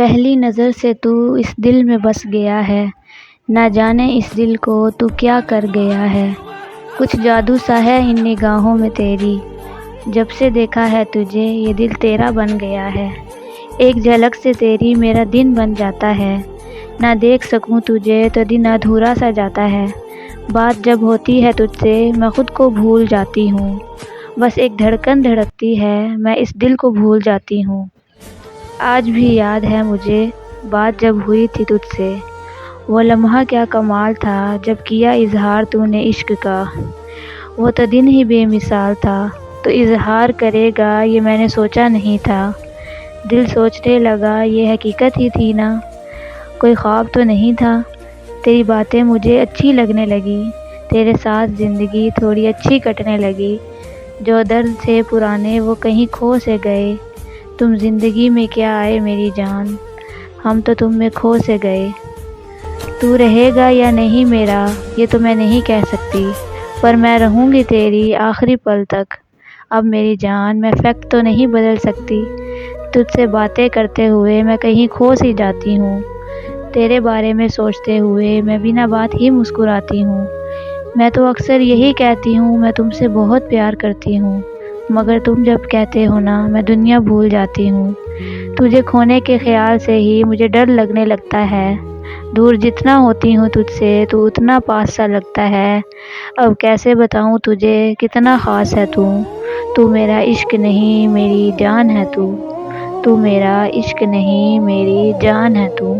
پہلی نظر سے تو اس دل میں بس گیا ہے، نہ جانے اس دل کو تو کیا کر گیا ہے۔ کچھ جادو سا ہے ان نگاہوں میں تیری، جب سے دیکھا ہے تجھے یہ دل تیرا بن گیا ہے۔ ایک جھلک سے تیری میرا دن بن جاتا ہے، نہ دیکھ سکوں تجھے تو دن ادھورا سا جاتا ہے۔ بات جب ہوتی ہے تجھ سے میں خود کو بھول جاتی ہوں، بس ایک دھڑکن دھڑکتی ہے میں اس دل کو بھول جاتی ہوں۔ آج بھی یاد ہے مجھے بات جب ہوئی تھی تجھ سے، وہ لمحہ کیا کمال تھا جب کیا اظہار تو نے عشق کا۔ وہ تو دن ہی بے مثال تھا، تو اظہار کرے گا یہ میں نے سوچا نہیں تھا۔ دل سوچنے لگا یہ حقیقت ہی تھی نا، کوئی خواب تو نہیں تھا۔ تیری باتیں مجھے اچھی لگنے لگی، تیرے ساتھ زندگی تھوڑی اچھی کٹنے لگی۔ جو درد تھے پرانے وہ کہیں کھو سے گئے، تم زندگی میں کیا آئے میری جان، ہم تو تم میں کھو سے گئے۔ تو رہے گا یا نہیں میرا یہ تو میں نہیں کہہ سکتی، پر میں رہوں گی تیری آخری پل تک۔ اب میری جان میں فیکٹ تو نہیں بدل سکتی، تجھ سے باتیں کرتے ہوئے میں کہیں کھو سی جاتی ہوں۔ تیرے بارے میں سوچتے ہوئے میں بنا بات ہی مسکراتی ہوں۔ میں تو اکثر یہی کہتی ہوں میں تم سے بہت پیار کرتی ہوں، مگر تم جب کہتے ہو نا میں دنیا بھول جاتی ہوں۔ تجھے کھونے کے خیال سے ہی مجھے ڈر لگنے لگتا ہے، دور جتنا ہوتی ہوں تجھ سے تو اتنا پاس سا لگتا ہے۔ اب کیسے بتاؤں تجھے کتنا خاص ہے تو۔ تو میرا عشق نہیں میری جان ہے تو، تو میرا عشق نہیں میری جان ہے تو۔